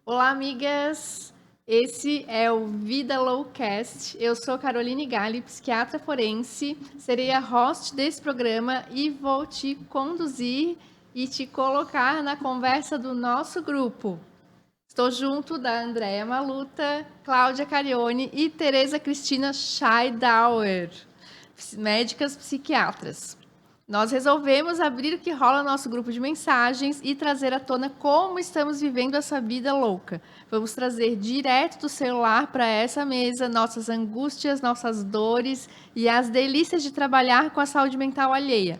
Olá, amigas! Esse é o Vida Lowcast. Eu sou Caroline Galli, psiquiatra forense. Serei a host desse programa e vou te conduzir e te colocar na conversa do nosso grupo. Estou junto da Andréa Maluta, Cláudia Carione e Tereza Cristina Scheidauer, médicas psiquiatras. Nós resolvemos abrir o que rola no nosso grupo de mensagens e trazer à tona como estamos vivendo essa vida louca. Vamos trazer direto do celular para essa mesa nossas angústias, nossas dores e as delícias de trabalhar com a saúde mental alheia,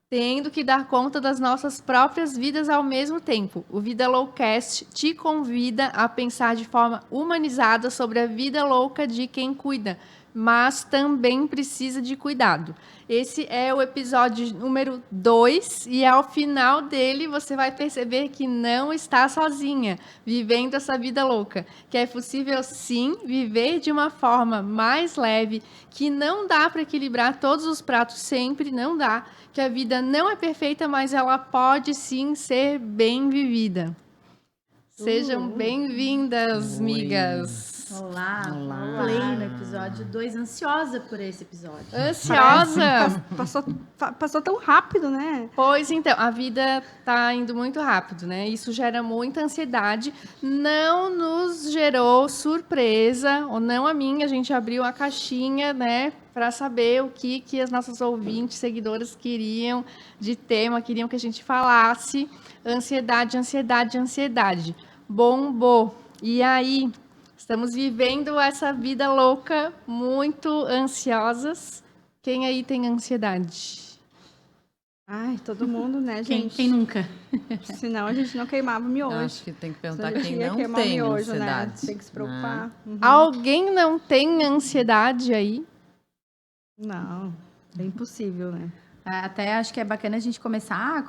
tendo que dar conta das nossas próprias vidas ao mesmo tempo. O Vida Lowcast te convida a pensar de forma humanizada sobre a vida louca de quem cuida, mas também precisa de cuidado. Esse é o episódio número 2 e ao final dele você vai perceber que não está sozinha, vivendo essa vida louca, que é possível sim viver de uma forma mais leve, que não dá para equilibrar todos os pratos sempre, não dá, que a vida não é perfeita, mas ela pode sim ser bem vivida. Sejam bem-vindas, amigas. Olá, play no episódio 2, ansiosa por esse episódio. Ansiosa? Passou tão rápido, né? Pois então, a vida tá indo muito rápido, né? Isso gera muita ansiedade. Não nos gerou surpresa, ou não a mim, a gente abriu a caixinha, né? Para saber o que as nossas ouvintes, seguidoras queriam de tema, queriam que a gente falasse. Ansiedade, ansiedade, ansiedade. Bombou. E aí, estamos vivendo essa vida louca, muito ansiosas. Quem aí tem ansiedade? Ai, todo mundo, né, gente? Quem nunca? Senão a gente não queimava o miojo. Acho que tem que perguntar Senão a quem gente ia não queimar o tem miojo, ansiedade. né? Tem que se preocupar. Uhum. Alguém não tem ansiedade aí? Não, é impossível, né? Até acho que é bacana a gente começar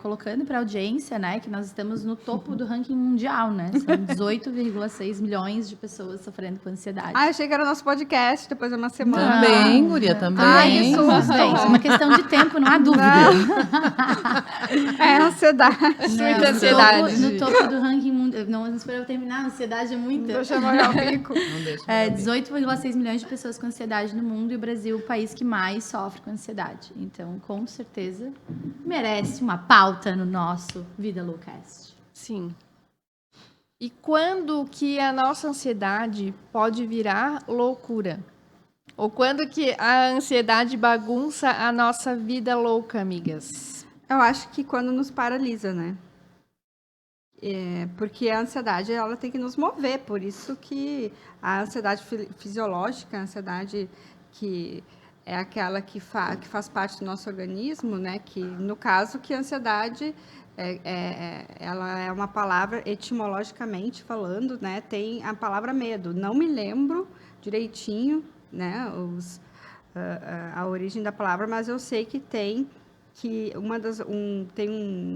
colocando para a audiência, né, que nós estamos no topo do ranking mundial, né? São 18,6 milhões de pessoas sofrendo com ansiedade. Ah, achei que era nosso podcast depois de uma semana. Também, guria, também. Ai, que susto. Bem, isso é uma questão de tempo, não há dúvida. É ansiedade. Muita ansiedade. No topo do ranking mundial. Não esperava terminar, a ansiedade é muita. Deixa eu olhar o bico. Não deixa 18,6 milhões de pessoas com ansiedade no mundo e o Brasil é o país que mais sofre com ansiedade. Então, com certeza, merece uma pauta no nosso Vida Lowcast. Sim. E quando que a nossa ansiedade pode virar loucura? Ou quando que a ansiedade bagunça a nossa vida louca, amigas? Eu acho que quando nos paralisa, né? Porque a ansiedade, ela tem que nos mover. Por isso que a ansiedade fisiológica, a ansiedade que é aquela que faz parte do nosso organismo, né? Que, no caso, que a ansiedade, ela é uma palavra, etimologicamente falando, né? Tem a palavra medo. Não me lembro direitinho, né? A origem da palavra, mas eu sei que tem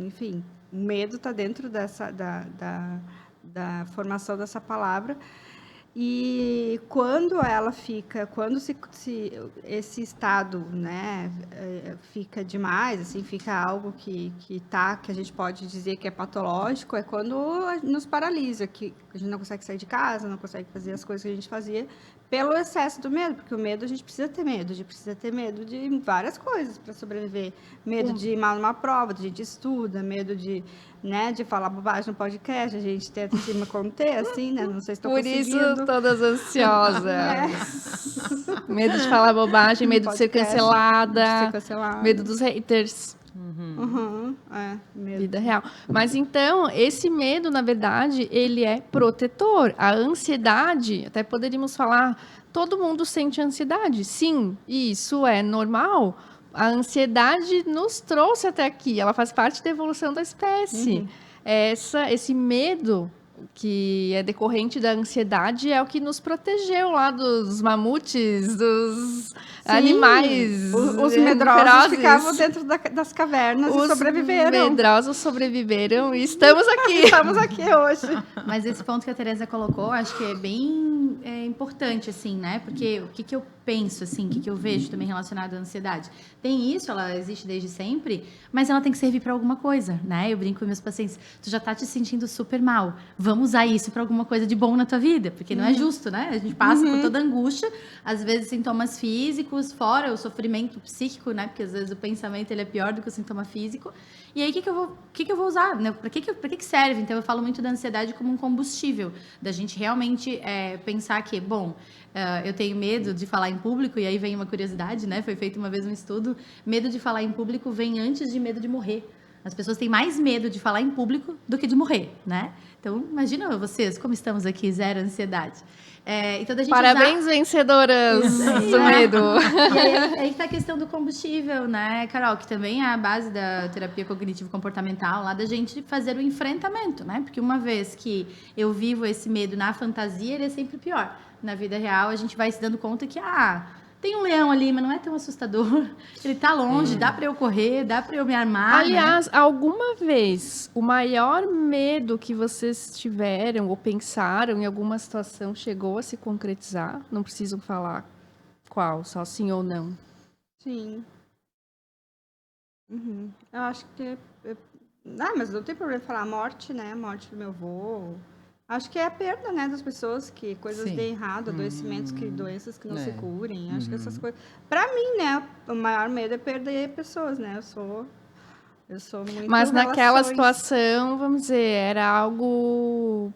enfim, o medo está dentro da formação dessa palavra. E quando esse estado, né, fica demais, assim, fica algo que a gente pode dizer que é patológico, é quando nos paralisa, que a gente não consegue sair de casa, não consegue fazer as coisas que a gente fazia pelo excesso do medo, porque o medo a gente precisa ter medo de várias coisas para sobreviver, medo de ir mal numa prova, a gente estuda, medo de falar bobagem no podcast, a gente tenta se conter, assim, né? Não sei se estou conseguindo. Por isso, todas ansiosas. Medo de falar bobagem, medo de ser cancelada, medo dos haters. Medo. Vida real. Mas então, esse medo, na verdade, ele é protetor. A ansiedade, até poderíamos falar, todo mundo sente ansiedade. Sim, isso é normal. A ansiedade nos trouxe até aqui, ela faz parte da evolução da espécie. Esse medo que é decorrente da ansiedade é o que nos protegeu lá dos mamutes, dos animais. Os medrosos ferozes. ficavam dentro das cavernas e sobreviveram. Os medrosos sobreviveram e estamos aqui. Estamos aqui hoje. Mas esse ponto que a Tereza colocou, acho que é bem importante, assim, né? Porque o que eu penso, assim, o que eu vejo também relacionado à ansiedade? Tem isso, ela existe desde sempre, mas ela tem que servir para alguma coisa, né? Eu brinco com meus pacientes, tu já tá te sentindo super mal, vamos usar isso para alguma coisa de bom na tua vida, porque não é justo, né? A gente passa por toda angústia, às vezes sintomas físicos, fora o sofrimento psíquico, né? Porque às vezes o pensamento ele é pior do que o sintoma físico. E aí, o que eu vou usar? Né? Para que serve? Então, eu falo muito da ansiedade como um combustível, da gente realmente pensar que, bom, eu tenho medo de falar em público, e aí vem uma curiosidade, né? Foi feito uma vez um estudo, medo de falar em público vem antes de medo de morrer. As pessoas têm mais medo de falar em público do que de morrer, né? Então, imagina vocês, como estamos aqui, zero ansiedade. Então, da gente Parabéns, vencedoras do medo. E aí está a questão do combustível, né, Carol? Que também é a base da terapia cognitivo-comportamental, lá da gente fazer o enfrentamento, né? Porque uma vez que eu vivo esse medo na fantasia, ele é sempre pior. Na vida real, a gente vai se dando conta que, tem um leão ali, mas não é tão assustador. Ele tá longe, dá para eu correr, dá para eu me armar. Aliás, né? alguma vez o maior medo que vocês tiveram ou pensaram em alguma situação chegou a se concretizar? Não precisam falar qual, só sim ou não. Sim. Eu acho que... mas não tem problema falar a morte, né? A morte do meu avô. Acho que é a perda, né, das pessoas, que coisas Sim. deem errado, doenças que não se É. curem. Acho que essas coisas... Pra mim, né, o maior medo é perder pessoas, né? Eu sou muito Mas naquela relações. situação, vamos dizer, era algo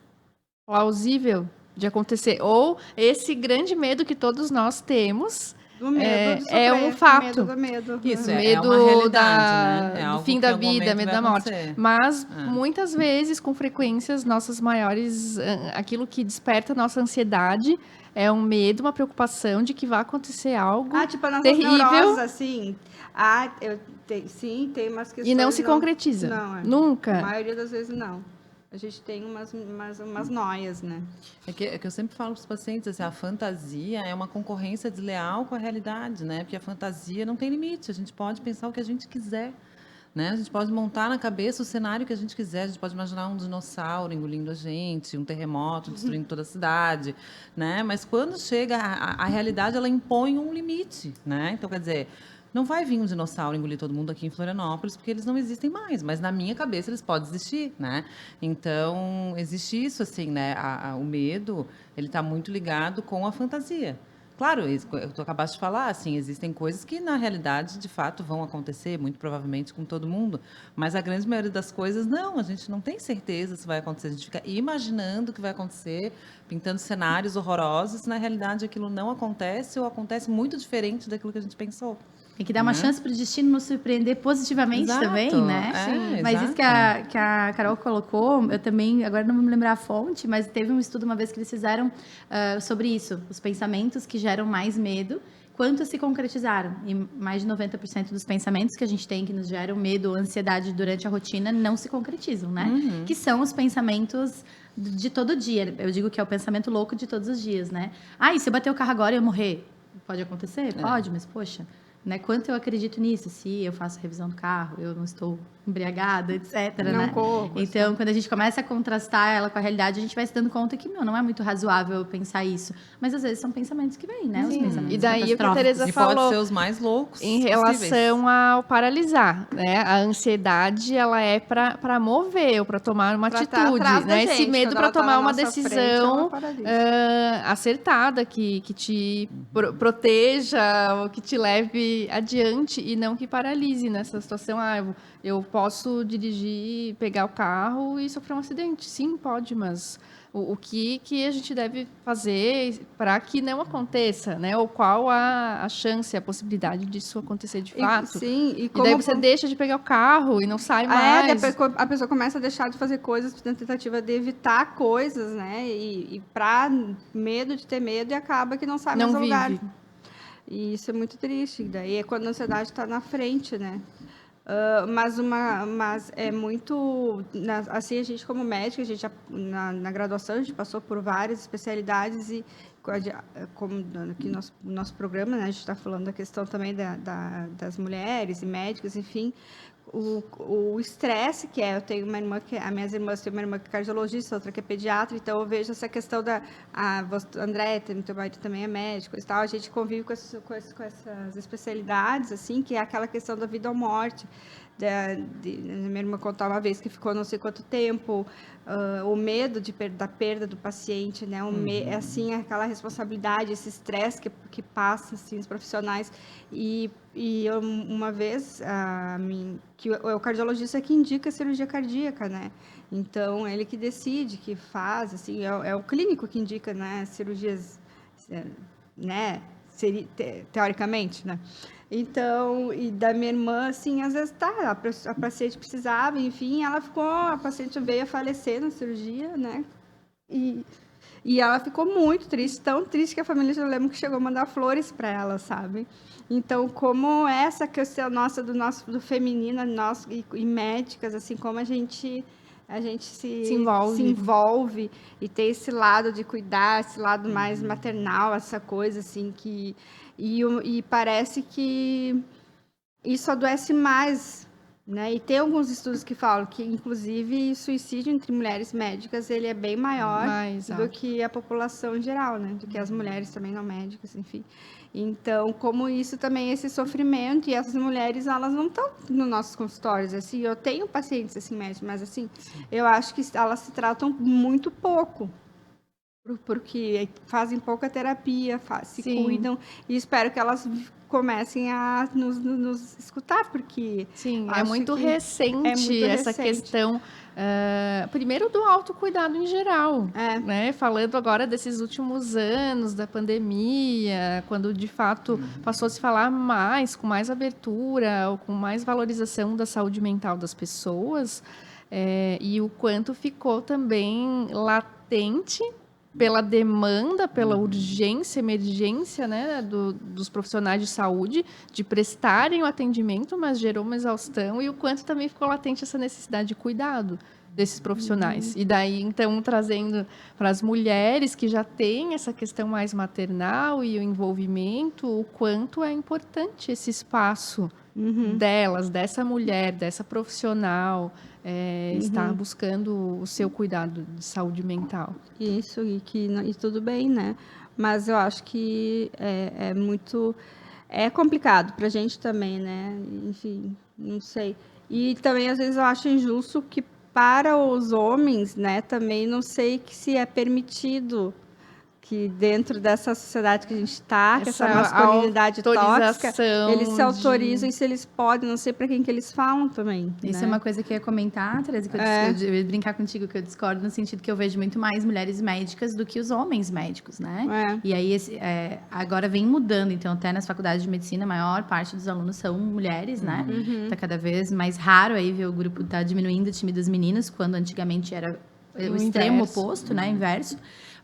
plausível de acontecer. Ou esse grande medo que todos nós temos Do medo de é sofrer, um fato. Medo do medo. Isso, medo uma realidade, né? É do algo fim que da em algum vida, momento medo vai da morte. acontecer. Mas muitas vezes, com frequência, as nossas maiores, aquilo que desperta a nossa ansiedade é um medo, uma preocupação de que vai acontecer algo Tipo, as nossas terrível neuroses, assim. Sim, tem umas questões... e não se concretiza. Não, A Nunca. maioria das vezes não. A gente tem umas noias, né? É que eu sempre falo para os pacientes, assim, a fantasia é uma concorrência desleal com a realidade, né? Porque a fantasia não tem limite, a gente pode pensar o que a gente quiser, né? A gente pode montar na cabeça o cenário que a gente quiser, a gente pode imaginar um dinossauro engolindo a gente, um terremoto destruindo toda a cidade, né? Mas quando chega a realidade, ela impõe um limite, né? Então, quer dizer, não vai vir um dinossauro engolir todo mundo aqui em Florianópolis, porque eles não existem mais, mas na minha cabeça eles podem existir, né? Então, existe isso, assim, né? O medo, ele está muito ligado com a fantasia. Claro, tu acabaste de falar, assim, existem coisas que na realidade, de fato, vão acontecer, muito provavelmente com todo mundo, mas a grande maioria das coisas, não, a gente não tem certeza se vai acontecer, a gente fica imaginando que vai acontecer, pintando cenários horrorosos, na realidade aquilo não acontece ou acontece muito diferente daquilo que a gente pensou. Tem que dar uma chance para o destino nos surpreender positivamente Exato. também, né? Sim, Mas isso que a Carol colocou, eu também, agora não vou me lembrar a fonte, mas teve um estudo uma vez que eles fizeram sobre isso, os pensamentos que geram mais medo, quanto se concretizaram. E mais de 90% dos pensamentos que a gente tem que nos geram medo ou ansiedade durante a rotina não se concretizam, né? Que são os pensamentos de todo dia. Eu digo que é o pensamento louco de todos os dias, né? E se eu bater o carro agora e eu morrer? Pode acontecer? Pode, mas poxa... Né? Quanto eu acredito nisso? Se eu faço revisão do carro, eu não estou embriagada, etc. Não né? corro. Então, quando a gente começa a contrastar ela com a realidade, a gente vai se dando conta que não é muito razoável pensar isso. Mas às vezes são pensamentos que vêm, né? Os pensamentos E daí o que a catastróficos. Tereza E pode falou ser os mais loucos em possíveis. relação ao paralisar, né? A ansiedade, ela é para mover ou para tomar uma Pra tá atitude, atrás da né? gente, Esse medo quando para ela tá tomar na uma nossa frente, decisão ela paralisa. acertada, que te proteja ou que te leve adiante e não que paralise nessa situação. Eu posso dirigir, pegar o carro e sofrer um acidente. Sim, pode, mas o que a gente deve fazer para que não aconteça, né? Ou qual a chance, a possibilidade disso acontecer de fato? E E como... daí você deixa de pegar o carro e não sai mais. A pessoa começa a deixar de fazer coisas na tentativa de evitar coisas, né? E pra medo de ter medo, e acaba que não sai mais do lugar. vive. E isso é muito triste. Daí é quando a ansiedade está na frente, né? Mas é muito... Assim, a gente como médica, na graduação, a gente passou por várias especialidades e como aqui no nosso programa, né, a gente está falando da questão também das mulheres e médicas, enfim, o estresse que é, eu tenho uma irmã que, as minhas irmãs têm uma irmã que é cardiologista, outra que é pediatra, então eu vejo essa questão André, teu marido também é médico e tal, a gente convive com essas especialidades, assim, que é aquela questão da vida ou morte. Minha irmã contou uma vez que ficou não sei quanto tempo, o medo da perda do paciente, né? Assim, aquela responsabilidade, esse estresse que passa assim, os profissionais. E eu, uma vez, que o cardiologista que indica a cirurgia cardíaca, né? Então, ele que decide, que faz, assim, é o clínico que indica, né? Cirurgias, né? Teoricamente, né? Então, e da minha irmã, assim, às vezes a paciente precisava, enfim, a paciente veio a falecer na cirurgia, né? E ela ficou muito triste, tão triste que a família, eu lembro que chegou a mandar flores para ela, sabe? Então, como essa questão nossa do feminino, e médicas, assim, como a gente se envolve e tem esse lado de cuidar, esse lado mais maternal, essa coisa, assim, e parece que isso adoece mais, né? E tem alguns estudos que falam que, inclusive, suicídio entre mulheres médicas, ele é bem maior do que a população geral, né? Do que as mulheres também não médicas, enfim. Então, como isso também, esse sofrimento, e essas mulheres, elas não estão nos nossos consultórios, assim, eu tenho pacientes, assim, médicos, mas, assim, eu acho que elas se tratam muito pouco, porque fazem pouca terapia, se cuidam, e espero que elas comecem a nos escutar, porque... Sim, é muito recente essa questão, primeiro do autocuidado em geral, né? Falando agora desses últimos anos da pandemia, quando de fato passou a se falar mais, com mais abertura, ou com mais valorização da saúde mental das pessoas, e o quanto ficou também latente pela demanda, pela urgência, emergência, né, dos profissionais de saúde de prestarem o atendimento, mas gerou uma exaustão, e o quanto também ficou latente essa necessidade de cuidado desses profissionais. E daí, então, trazendo para as mulheres que já têm essa questão mais maternal e o envolvimento, o quanto é importante esse espaço delas, dessa mulher, dessa profissional, estar buscando o seu cuidado de saúde mental. Isso, e tudo bem, né? Mas eu acho que é muito... É complicado para a gente também, né? Enfim, não sei. E também, às vezes, eu acho injusto que para os homens, né, também não sei se é permitido que dentro dessa sociedade que a gente está, que essa masculinidade tóxica, eles se autorizam e se eles podem, não sei para quem que eles falam também. Isso né? é uma coisa que eu ia comentar, Teresa, que eu ia brincar contigo, que eu discordo no sentido que eu vejo muito mais mulheres médicas do que os homens médicos, né? E aí, agora vem mudando, então até nas faculdades de medicina, a maior parte dos alunos são mulheres, né? Tá cada vez mais raro aí ver o grupo tá diminuindo o time dos meninos, quando antigamente era o extremo oposto, né? Inverso.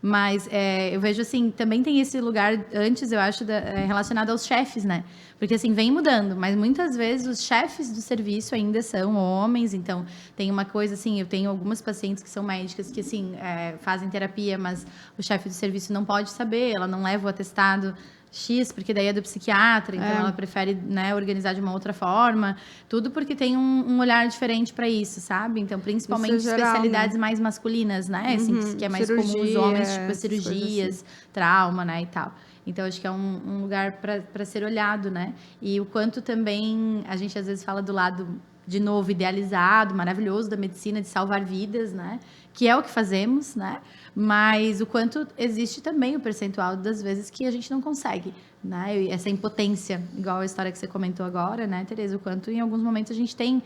Mas eu vejo, assim, também tem esse lugar, antes, eu acho, relacionado aos chefes, né? Porque, assim, vem mudando, mas muitas vezes os chefes do serviço ainda são homens, então tem uma coisa, assim, eu tenho algumas pacientes que são médicas que, assim, fazem terapia, mas o chefe do serviço não pode saber, ela não leva o atestado X, porque daí é do psiquiatra, então ela prefere, né, organizar de uma outra forma, tudo porque tem um olhar diferente para isso, sabe? Então, principalmente geral, especialidades, né, mais masculinas, né? Assim, que é mais comum os homens, tipo cirurgias, assim, trauma, né, e tal. Então, acho que é um lugar para ser olhado, né? E o quanto também a gente às vezes fala do lado, de novo, idealizado, maravilhoso da medicina, de salvar vidas, né? Que é o que fazemos, né? Mas o quanto existe também o percentual das vezes que a gente não consegue, né? E essa impotência, igual a história que você comentou agora, né, Teresa? O quanto em alguns momentos a gente tem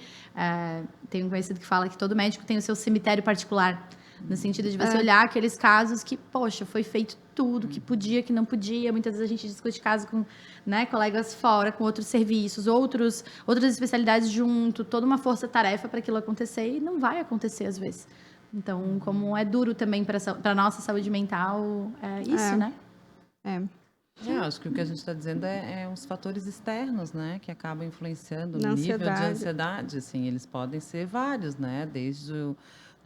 um conhecido que fala que todo médico tem o seu cemitério particular, no sentido de você olhar aqueles casos que, poxa, foi feito tudo, que podia, que não podia. Muitas vezes a gente discute casos com, né, colegas fora, com outros serviços, outras especialidades junto, toda uma força-tarefa para aquilo acontecer e não vai acontecer às vezes. Então, como é duro também para a nossa saúde mental, isso, né? Acho que o que a gente está dizendo é os fatores externos, né, que acabam influenciando no nível de ansiedade. Assim, eles podem ser vários, né, desde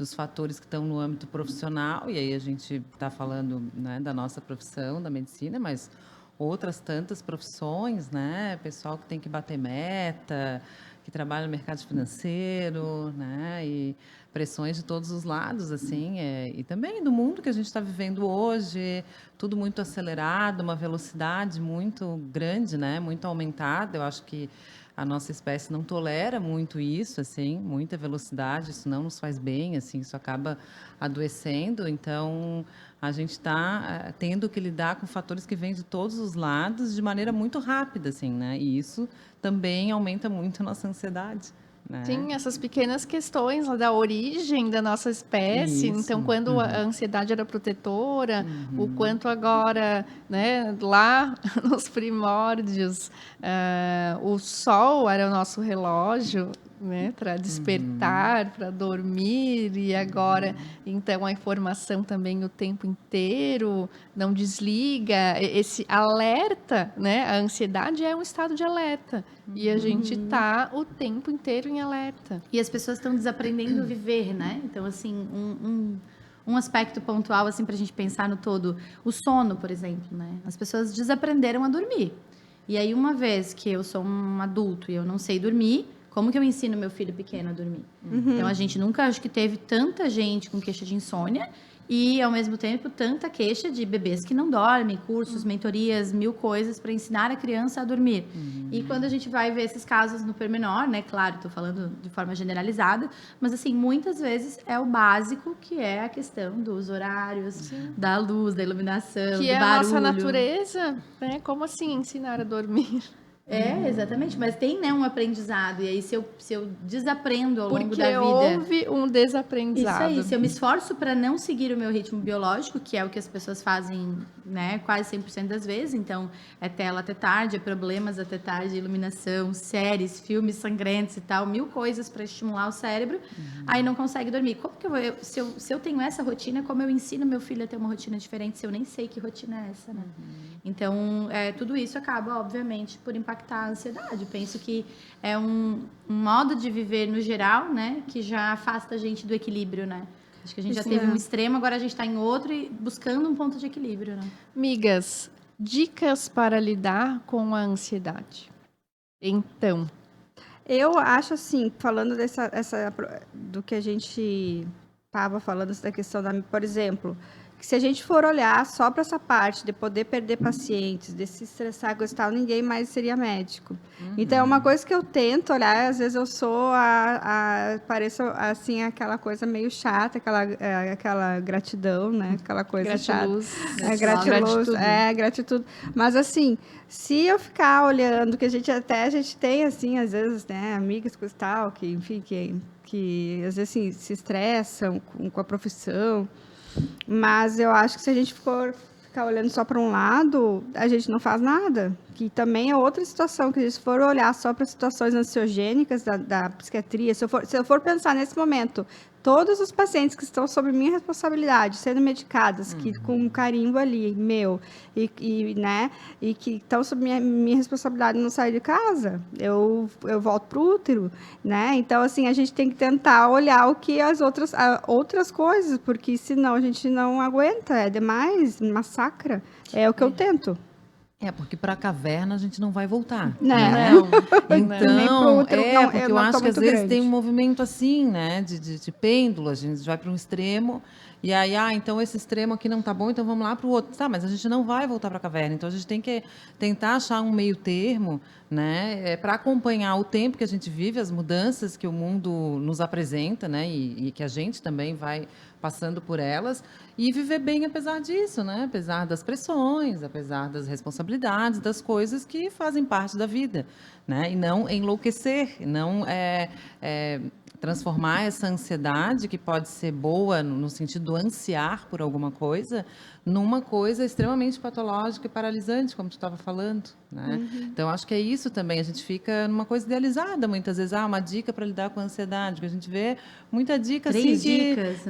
dos fatores que estão no âmbito profissional, e aí a gente está falando, né, da nossa profissão, da medicina, mas outras tantas profissões, né? Pessoal que tem que bater meta, que trabalha no mercado financeiro, né? E pressões de todos os lados, assim, e também do mundo que a gente está vivendo hoje, tudo muito acelerado, uma velocidade muito grande, né? Muito aumentada. Eu acho que a nossa espécie não tolera muito isso, assim, muita velocidade, isso não nos faz bem, assim, isso acaba adoecendo. Então, a gente está tendo que lidar com fatores que vêm de todos os lados de maneira muito rápida, assim, né? E isso também aumenta muito a nossa ansiedade, né? Sim, essas pequenas questões lá da origem da nossa espécie. Isso. Então, quando a ansiedade era protetora, o quanto agora, né, lá nos primórdios, o sol era o nosso relógio, né, para despertar, para dormir, e agora, então, a informação também o tempo inteiro, não desliga. Esse alerta, né, a ansiedade é um estado de alerta, e a gente tá o tempo inteiro em alerta. E as pessoas estão desaprendendo a viver, né? Então, assim, um aspecto pontual, assim, para a gente pensar no todo. O sono, por exemplo, né? As pessoas desaprenderam a dormir. E aí, uma vez que eu sou um adulto e eu não sei dormir, como que eu ensino meu filho pequeno a dormir? Então, a gente nunca, acho que teve tanta gente com queixa de insônia e, ao mesmo tempo, tanta queixa de bebês que não dormem, cursos, mentorias, 1000 coisas para ensinar a criança a dormir. E quando a gente vai ver esses casos no pormenor, né? Claro, estou falando de forma generalizada, mas, assim, muitas vezes é o básico, que é a questão dos horários, da luz, da iluminação, Que do é a barulho. nossa natureza, né? Como assim ensinar a dormir? É, exatamente. Mas tem, né, um aprendizado. E aí, se eu desaprendo ao longo Porque da vida... houve um Isso desaprendizado. aí, se eu me esforço para não seguir o meu ritmo biológico, que é o que as pessoas fazem, né, quase 100% das vezes, então é tela até tarde, é problemas até tarde, iluminação, séries, filmes sangrentos e tal, 1000 coisas para estimular o cérebro, aí não consegue dormir. Como que se eu tenho essa rotina, como eu ensino meu filho a ter uma rotina diferente se eu nem sei que rotina é essa, né? Então, tudo isso acaba, obviamente, por impactar a ansiedade. Penso que é um modo de viver no geral, né, que já afasta a gente do equilíbrio, né? Acho que a gente já teve um extremo, agora a gente está em outro e buscando um ponto de equilíbrio, né? Migas, dicas para lidar com a ansiedade. Então, Eu acho assim, falando do que a gente estava falando, da questão da, por exemplo, que se a gente for olhar só para essa parte de poder perder pacientes, de se estressar, gostar, ninguém mais seria médico. Então, é uma coisa que eu tento olhar, às vezes eu sou pareço assim aquela coisa meio chata, aquela gratidão, né? Aquela coisa chata. gratiluz. Gratiluz, gratitude. Mas assim, se eu ficar olhando, que a gente tem assim, às vezes, né, amigas com tal, que, enfim, que às vezes assim, se estressam com a profissão. Mas eu acho que se a gente for ficar olhando só para um lado, a gente não faz nada. Que também é outra situação, que se for olhar só para situações ansiogênicas da psiquiatria, se eu for pensar nesse momento, todos os pacientes que estão sob minha responsabilidade, sendo medicadas, que com um carimbo ali, meu, né, e que estão sob minha responsabilidade não sair de casa, eu volto para o útero, né? Então, assim, a gente tem que tentar olhar o que as outras coisas, porque senão a gente não aguenta, é demais, massacra. É o que eu tento. Porque para a caverna a gente não vai voltar. Não. Então, Nem pro útero, não, porque eu eu não acho tô que às muito vezes grande. tem um movimento assim, né, de pêndulo, a gente vai para um extremo, e aí, então esse extremo aqui não tá bom, então vamos lá para o outro. Tá, mas a gente não vai voltar para a caverna, então a gente tem que tentar achar um meio termo, né, para acompanhar o tempo que a gente vive, as mudanças que o mundo nos apresenta, né, e que a gente também vai passando por elas, e viver bem apesar disso, né? Apesar das pressões, apesar das responsabilidades, das coisas que fazem parte da vida, né? E não enlouquecer, não transformar essa ansiedade, que pode ser boa no sentido do ansiar por alguma coisa, numa coisa extremamente patológica e paralisante, como tu estava falando, né? Então, acho que é isso também, a gente fica numa coisa idealizada, muitas vezes, uma dica para lidar com a ansiedade, que a gente vê muita dica, 3 assim, dicas.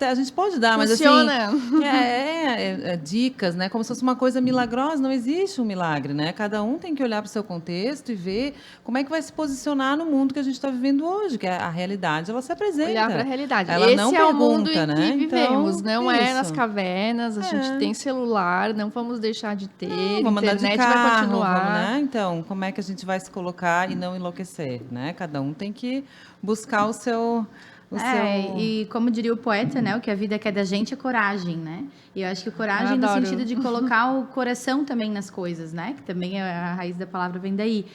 a gente pode dar, mas Funciona. assim, dicas, né? Como se fosse uma coisa milagrosa, não existe um milagre, né? Cada um tem que olhar para o seu contexto e ver como é que vai se posicionar no mundo que a gente está vivendo hoje, que a realidade, ela se apresenta. Olhar para a realidade. Ela Esse não é o mundo pergunta, em né? que vivemos, Então, não é nas isso. cavernas, a gente tem celular, não vamos deixar de ter, Vamos andar de internet carro, vai continuar. vamos, né? Então, como é que a gente vai se colocar e não enlouquecer, né? Cada um tem que buscar o seu... E como diria o poeta, né? O que a vida quer da gente é coragem, né? E eu acho que coragem no Adoro. sentido de colocar o coração também nas coisas, né? Que também a raiz da palavra vem daí.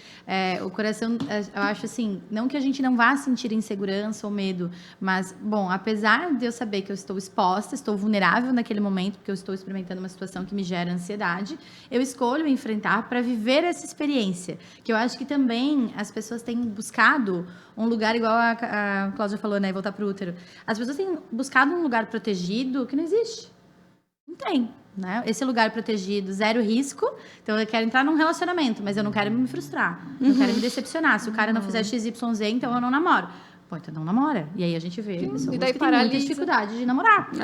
O coração, eu acho assim, não que a gente não vá sentir insegurança ou medo, mas, bom, apesar de eu saber que eu estou exposta, estou vulnerável naquele momento, porque eu estou experimentando uma situação que me gera ansiedade, eu escolho enfrentar para viver essa experiência. Que eu acho que também as pessoas têm buscado um lugar, igual a Cláudia falou, né? Voltar para o útero. As pessoas têm buscado um lugar protegido que não existe. Não tem, né? Esse lugar protegido, zero risco. Então, eu quero entrar num relacionamento, mas eu não quero me frustrar. Não quero me decepcionar. Se o cara não fizer XYZ, então eu não namoro. Pô, então não namora. E aí a gente vê pessoas e daí que têm muita dificuldade de namorar. Porque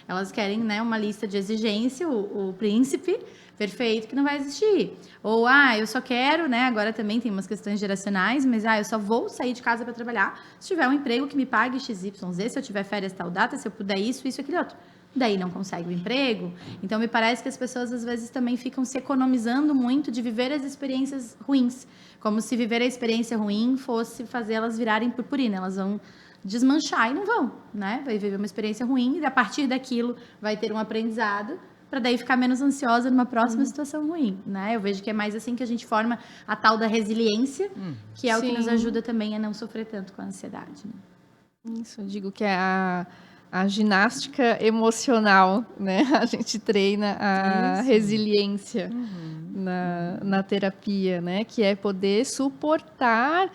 elas querem, né, uma lista de exigência, o príncipe perfeito que não vai existir. Ou, eu só quero, né, agora também tem umas questões geracionais, mas, eu só vou sair de casa para trabalhar se tiver um emprego que me pague XYZ, se eu tiver férias tal data, se eu puder isso, aquele outro. Daí não consegue o emprego. Então, me parece que as pessoas, às vezes, também ficam se economizando muito de viver as experiências ruins. Como se viver a experiência ruim fosse fazer elas virarem purpurina. Elas vão desmanchar e não vão, né? Vai viver uma experiência ruim e, a partir daquilo, vai ter um aprendizado para daí ficar menos ansiosa numa próxima situação ruim, né? Eu vejo que é mais assim que a gente forma a tal da resiliência, que é o que nos ajuda também a não sofrer tanto com a ansiedade, né? Isso, eu digo que é a ginástica emocional, né? A gente treina a resiliência na terapia, né? Que é poder suportar,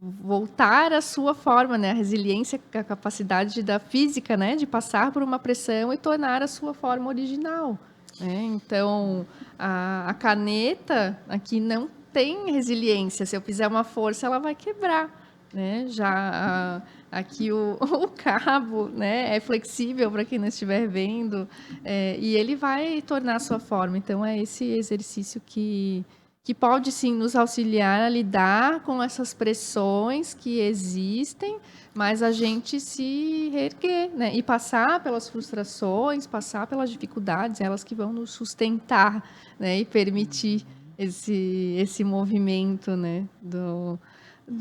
voltar à sua forma, né? A resiliência, a capacidade da física, né? De passar por uma pressão e tornar a sua forma original, né? Então, a caneta aqui não tem resiliência. Se eu fizer uma força, ela vai quebrar, né? Já aqui o cabo, né, é flexível para quem não estiver vendo, e ele vai tornar a sua forma. Então, é esse exercício que pode, sim, nos auxiliar a lidar com essas pressões que existem, mas a gente se reerguer, né, e passar pelas frustrações, passar pelas dificuldades, elas que vão nos sustentar, né, e permitir esse movimento, né,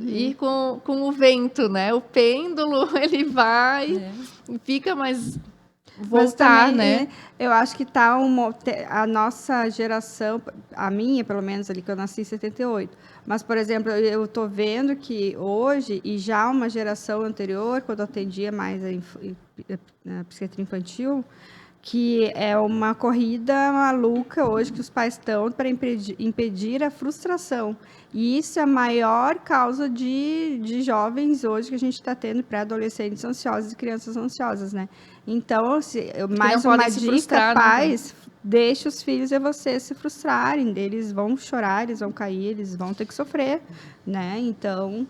e com o vento, né? O pêndulo, ele vai e fica mais voltar, também, né? Eu acho que tá a nossa geração, a minha, pelo menos, ali, que eu nasci em 78. Mas, por exemplo, eu tô vendo que hoje, e já uma geração anterior, quando eu atendia mais a psiquiatria infantil, que é uma corrida maluca hoje que os pais estão para impedir a frustração. E isso é a maior causa de jovens hoje que a gente está tendo, pré-adolescentes ansiosos e crianças ansiosas, né? Então, mais uma dica, pais, deixe os filhos e vocês se frustrarem, eles vão chorar, eles vão cair, eles vão ter que sofrer, né? Então...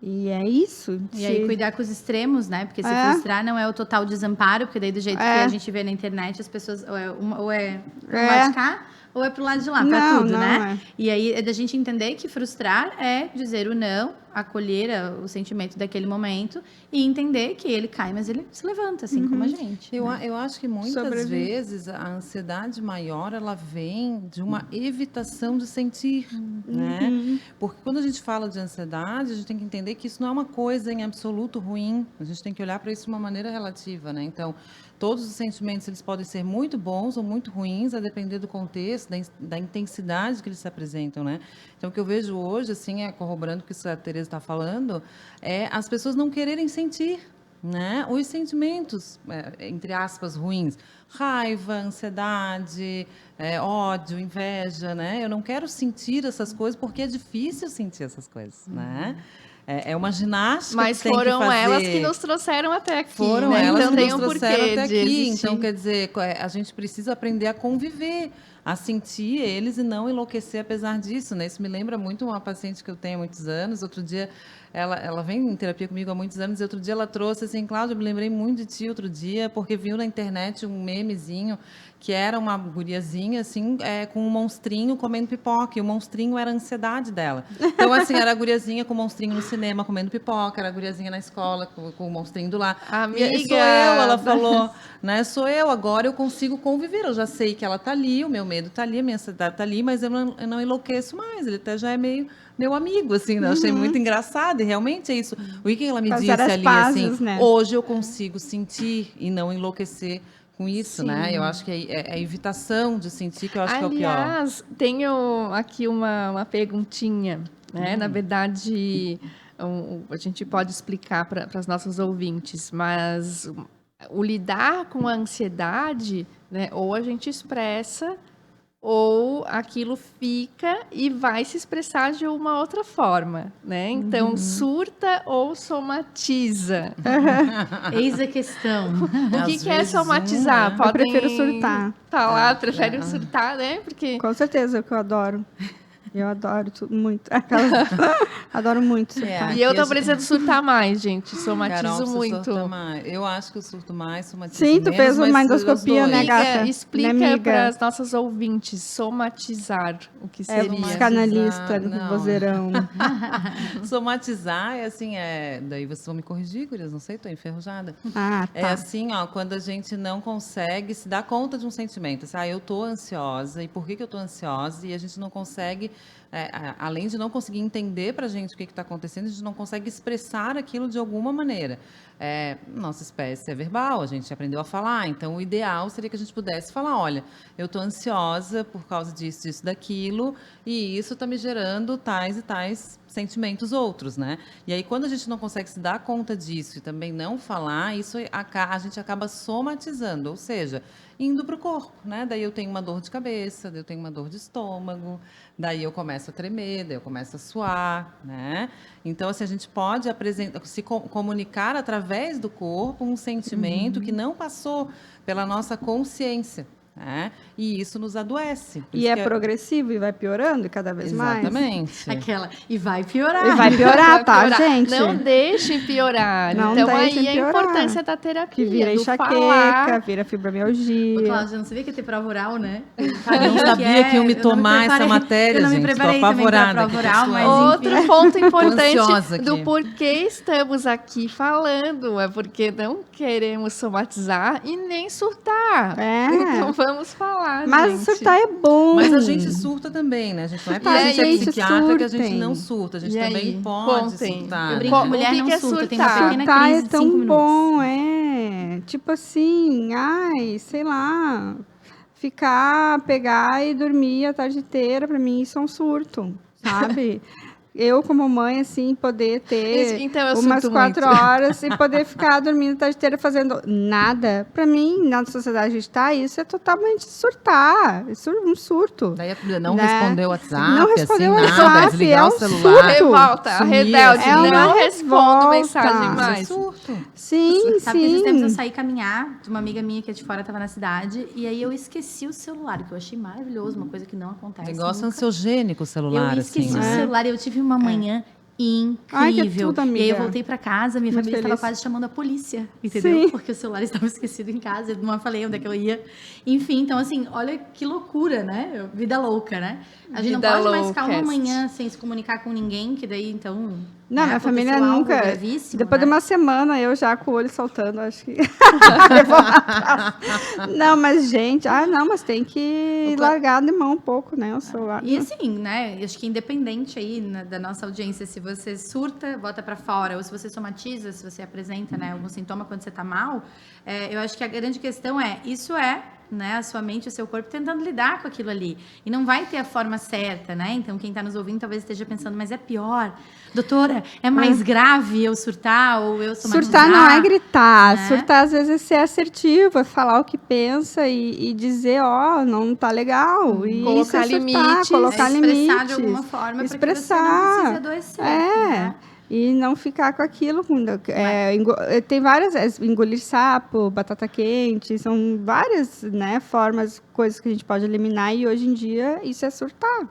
E é isso. E aí cuidar com os extremos, né? Porque se frustrar não é o total desamparo, porque daí do jeito que a gente vê na internet, as pessoas ou é pro lado de cá, ou é pro lado de lá, para tudo, né? E aí é da gente entender que frustrar é dizer o não, acolher o sentimento daquele momento e entender que ele cai, mas ele se levanta, assim como a gente. Eu acho que muitas vezes a ansiedade maior, ela vem de uma evitação de sentir, né? Porque quando a gente fala de ansiedade, a gente tem que entender que isso não é uma coisa em absoluto ruim. A gente tem que olhar para isso de uma maneira relativa, né? Então, todos os sentimentos, eles podem ser muito bons ou muito ruins, a depender do contexto, da intensidade que eles se apresentam, né? Então, o que eu vejo hoje, assim, corroborando o que a Tereza está falando, é as pessoas não quererem sentir, né, os sentimentos, entre aspas, ruins. raiva, ansiedade, ódio, inveja, né? Eu não quero sentir essas coisas porque é difícil sentir essas coisas, né? É uma ginástica Mas que tem que foram fazer. elas que nos trouxeram até aqui, Foram né? elas Então que tem nos um trouxeram porquê até de aqui. existir. Então, quer dizer, a gente precisa aprender a conviver, a sentir eles e não enlouquecer apesar disso, né? Isso me lembra muito uma paciente que eu tenho há muitos anos. Outro dia, ela vem em terapia comigo há muitos anos, e outro dia ela trouxe assim, Cláudia, eu me lembrei muito de ti outro dia, porque viu na internet um memezinho que era uma guriazinha, assim, com um monstrinho comendo pipoca, e o monstrinho era a ansiedade dela. Então, assim, era a guriazinha com o monstrinho no cinema comendo pipoca, era a guriazinha na escola com o monstrinho do lado. Amiga. E sou eu, ela falou, né? Sou eu, agora eu consigo conviver, eu já sei que ela tá ali, o meu medo tá ali, a minha ansiedade tá ali, mas eu não enlouqueço mais, ele até já é meio meu amigo, assim, né? Eu achei muito engraçado, e realmente é isso. O que ela me Fazer disse as ali, pazes, assim, né? hoje eu consigo sentir e não enlouquecer com isso, né? Sim. Eu acho que é a evitação de sentir que eu acho que é o pior. Aliás, tenho aqui uma perguntinha, né? Na verdade, a gente pode explicar para as nossas ouvintes, mas o lidar com a ansiedade, né? Ou a gente expressa, ou aquilo fica e vai se expressar de uma outra forma, né? Então, surta ou somatiza. Eis a questão. O que, Às que é vezes somatizar? né? Podem Eu prefiro surtar. falar, prefere surtar, né? Porque Com certeza, que eu adoro. Eu adoro muito. Adoro muito surtar. E eu aqui a tô precisando surtar mais, gente. Somatizo Carol, você muito. surta mais. Eu acho que eu surto mais, somatizo Sim, tu menos, fez uma mas endoscopia, os né, dois. gata? Minha Explica amiga. para as nossas ouvintes, somatizar, o que É seria. psicanalista, Não. vozeirão. Somatizar é assim, daí vocês vão me corrigir, gurias, não sei, tô enferrujada. Ah, É tá. assim, ó, quando a gente não consegue se dar conta de um sentimento. Assim, eu tô ansiosa, e por que eu tô ansiosa? E a gente não consegue, além de não conseguir entender pra gente o que está acontecendo, a gente não consegue expressar aquilo de alguma maneira. Nossa espécie é verbal, a gente aprendeu a falar, então o ideal seria que a gente pudesse falar, olha, eu tô ansiosa por causa disso, disso, daquilo, e isso está me gerando tais e tais sentimentos outros, né? E aí, quando a gente não consegue se dar conta disso e também não falar, isso a gente acaba somatizando, ou seja, indo para o corpo, né? Daí eu tenho uma dor de cabeça, daí eu tenho uma dor de estômago, daí eu começo a tremer, daí eu começo a suar, né? Então, assim, a gente pode comunicar através do corpo um sentimento que não passou pela nossa consciência. Né? E isso nos adoece. Por E isso é que progressivo e vai piorando cada vez mais. Exatamente. Aquela. E vai piorar. E vai piorar, tá, Piorar. gente? Não deixem piorar. Não então, deixem aí piorar. a importância da terapia. Que vira do enxaqueca, falar. vira Ô, fibromialgia. Cláudia, não sabia que ia ter prova oral, né? Eu não sabia que iam me Eu não tomar essa preparei- matéria, Eu não me gente. Tô preparei também pra apavorada prova aqui, oral, pessoal. mas Outro enfim. ponto importante ansiosa do aqui. porquê estamos aqui falando é porque não queremos somatizar e nem surtar. É. Então vamos falar, Mas gente. surtar é bom. Mas a gente surta também, né? A gente não é porque E a gente aí, é psiquiatra que a gente surtem. não surta. A gente E também aí? pode Contem. surtar. Eu né? brinco que mulher O que não que é surta, tem uma surtar? pequena Surtar crise é de tão 5 minutos. bom, é. Tipo assim, ai, sei lá. Pegar e dormir a tarde inteira, pra mim isso é um surto, sabe? Eu, como mãe, assim, poder ter Então, eu umas surto 4 muito. horas e poder ficar dormindo a tarde inteira fazendo nada. Pra mim, na sociedade que a gente tá, isso é totalmente surtar. Isso é um surto. Daí a filha não Né? respondeu o WhatsApp, Não respondeu o assim, nada, WhatsApp, desligar é o um celular. surto. Revolta, Sumir, rebelde, assim. É uma não respondo revolta. mensagem Isso Isso é mais. surto. Sim, Sabe que esses tempos eu sim. saí caminhar, de uma amiga minha que é de fora, tava na cidade, e aí eu esqueci o celular, que eu achei maravilhoso, uma coisa que não acontece. Negócio nunca. ansiogênico o celular, Eu esqueci assim, o né? celular e eu tive uma manhã incrível. Ai, que tudo, E aí eu amiga. voltei pra casa, minha Muito família estava feliz. quase chamando a polícia, entendeu? Sim. Porque o celular estava esquecido em casa, eu não falei onde é que eu ia. Enfim, então assim, olha que loucura, né? Vida louca, né? A gente Vida não pode mais ficar uma loucast. manhã sem se comunicar com ninguém, que daí então... Não, né, minha família aconteceu algo nunca. gravíssimo, Depois né? de uma semana, eu já com o olho saltando, acho que. Levou lá atrás. Não, mas, gente, mas tem que largar de mão um pouco, né? O celular. E assim, né? Acho que independente aí da nossa audiência, se você surta, bota pra fora, ou se você somatiza, se você apresenta, né, algum sintoma quando você tá mal, eu acho que a grande questão isso é né, a sua mente e o seu corpo tentando lidar com aquilo ali. E não vai ter a forma certa, né? Então, quem está nos ouvindo talvez esteja pensando, mas é pior. Doutora, é mais grave eu surtar ou eu Surtar não é gritar. né? Surtar, às vezes, é ser assertivo, é falar o que pensa e dizer, não tá legal. E Colocar isso é surtar, limites. colocar expressar limites. de alguma forma para que você não Expressar. precise adoecer. É. Né? E não ficar com aquilo. Tem várias, engolir sapo, batata quente, são várias, né, formas, coisas que a gente pode eliminar. E hoje em dia isso é surtar.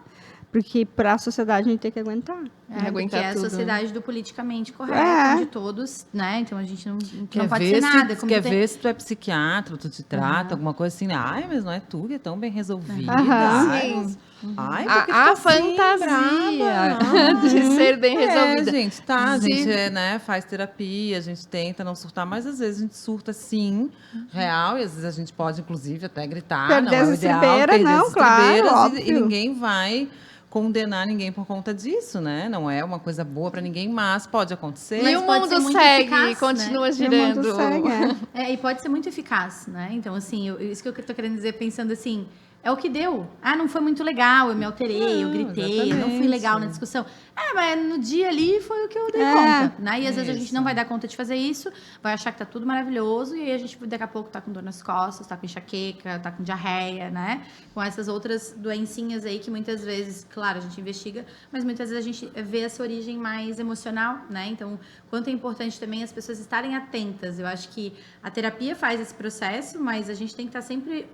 Porque para a sociedade a gente tem que aguentar. Porque Aguentar é a tudo. sociedade do politicamente correto, É. onde todos, né? Então a gente não Quer pode ver ser nada. quer ver se tu é psiquiatra, tu te trata, alguma coisa assim. Ai, mas não é tu que é tão bem resolvida. Aham. Ai, Sim. ai, porque tu A tá assim, fantasia brava. de ser bem resolvida. Gente, tá, a Se- gente né, faz terapia, a gente tenta não surtar, mas às vezes a gente surta sim, real, e às vezes a gente pode, inclusive, até gritar. Perder não é as o ideal, estribeiras, perder não, as claro, estribeiras, e óbvio. ninguém vai condenar ninguém por conta disso, né? Não é uma coisa boa para ninguém, mas pode acontecer. E Mas o pode ser mundo muito segue, eficaz, continua E o girando. mundo segue, E pode ser muito eficaz, né? Então, assim, isso que eu tô querendo dizer, pensando assim, é o que deu. Ah, não foi muito legal, eu me alterei, eu Não, gritei, eu não fui exatamente. legal na discussão. Mas no dia ali foi o que eu dei É, conta, né? E às vezes a gente isso. não vai dar conta de fazer isso, vai achar que tá tudo maravilhoso, e aí a gente daqui a pouco tá com dor nas costas, tá com enxaqueca, tá com diarreia, né? Com essas outras doencinhas aí que muitas vezes, claro, a gente investiga, mas muitas vezes a gente vê essa origem mais emocional, né? Então, quanto é importante também as pessoas estarem atentas. Eu acho que a terapia faz esse processo, mas a gente tem que estar sempre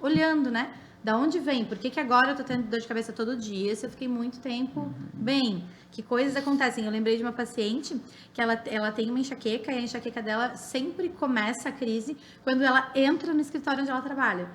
olhando, né? Da onde vem? Por que agora eu tô tendo dor de cabeça todo dia? Se eu fiquei muito tempo bem, que coisas acontecem? Eu lembrei de uma paciente que ela tem uma enxaqueca e a enxaqueca dela sempre começa a crise quando ela entra no escritório onde ela trabalha.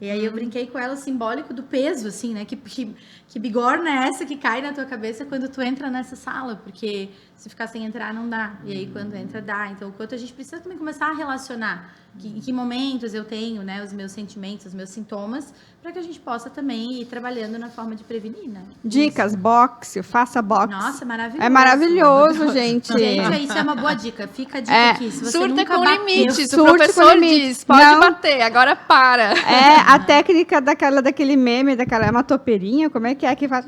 E aí eu brinquei com ela o simbólico do peso, assim, né? Que bigorna é essa que cai na tua cabeça quando tu entra nessa sala? Porque se ficar sem entrar, não dá. E aí quando entra, dá. Então, o quanto a gente precisa também começar a relacionar em que momentos eu tenho, né? Os meus sentimentos, os meus sintomas, para que a gente possa também ir trabalhando na forma de prevenir, né? Dicas, boxe, faça boxe. Nossa, maravilhoso. É maravilhoso, gente. Gente, isso é uma boa dica. Fica a dica É, aqui. Se você Surta nunca com bateu, limites. O Surte professor com limites. diz, pode Não. bater, agora para. É a técnica daquele meme, é uma topeirinha, como é que faz?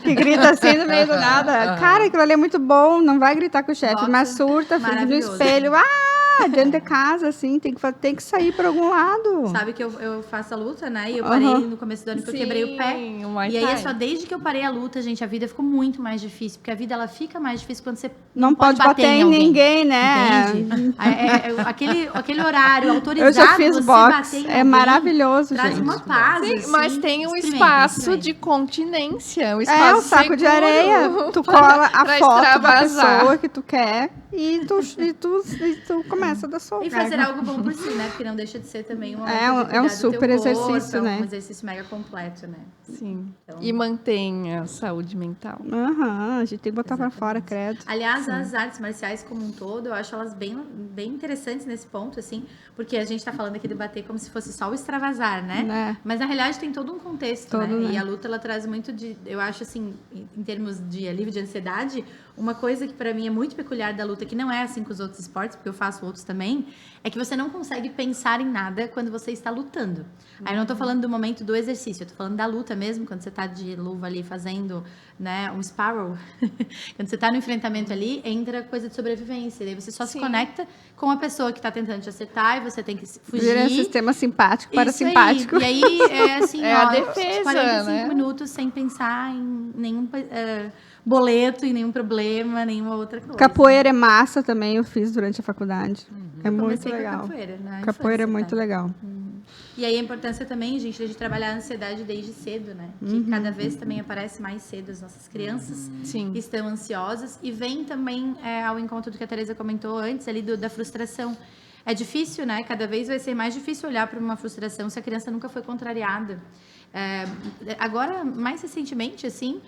Que grita assim no meio do nada. Cara, aquilo ali é muito bom, não vai gritar com o chefe, Boxe, mas surta no maravilhoso. espelho, dentro de casa, assim, tem que sair para algum lado. Sabe que eu faço a luta, né? E eu parei no começo do ano porque eu quebrei o pé. Sim, o Muay E aí é Thai. só desde que eu parei a luta, gente, a vida ficou muito mais difícil. Porque a vida, ela fica mais difícil quando você Não pode bater em alguém, ninguém, né? Entende? aquele horário autorizado, Eu já fiz você boxe, bater em é alguém, maravilhoso, traz gente. uma paz, Sim, assim. mas tem um Experimenta, espaço experimenta. de continência, um É, espaço o saco de seguro areia. Tu cola a pra foto da extravasar. pessoa que tu quer e tu começa a dar soco. E fazer algo bom por si, né? Porque não deixa de ser também uma É um super exercício, né? um exercício mega completo, né? Sim. Então- E mantém a saúde mental. Aham, a gente tem que botar pra fora, credo. Aliás, as artes marciais como um todo, eu acho elas bem interessantes nesse ponto, assim, porque a gente tá falando aqui do bater como se fosse só o extravasar, né? Né? Mas na realidade tem todo um contexto, Todo, né? né? E a luta, ela traz muito de, eu acho assim, em termos de alívio de ansiedade, uma coisa que pra mim é muito peculiar da luta, que não é assim com os outros esportes, porque eu faço outros também, é que você não consegue pensar em nada quando você está lutando. Aí eu não tô falando do momento do exercício, eu tô falando da luta mesmo, quando você tá de luva ali fazendo, né, um sparrow. Quando você tá no enfrentamento ali, entra coisa de sobrevivência. E daí você só se Sim. conecta com a pessoa que tá tentando te acertar e você tem que fugir. Vira sistema simpático para Isso simpático. Aí. E aí é assim, É a ó, defesa, 45 né? minutos sem pensar em nenhum boleto, em nenhum problema, nenhuma outra coisa. Capoeira é massa também, eu fiz durante a faculdade. É Eu muito comecei com a legal. capoeira, né? Capoeira é Infância, muito tá? legal. E aí a importância também, gente, de trabalhar a ansiedade desde cedo, né? Que cada vez também aparece mais cedo. As nossas crianças Sim. estão ansiosas. E vem também ao encontro do que a Teresa comentou antes, ali da frustração. É difícil, né? Cada vez vai ser mais difícil olhar para uma frustração se a criança nunca foi contrariada. Agora, mais recentemente, assim,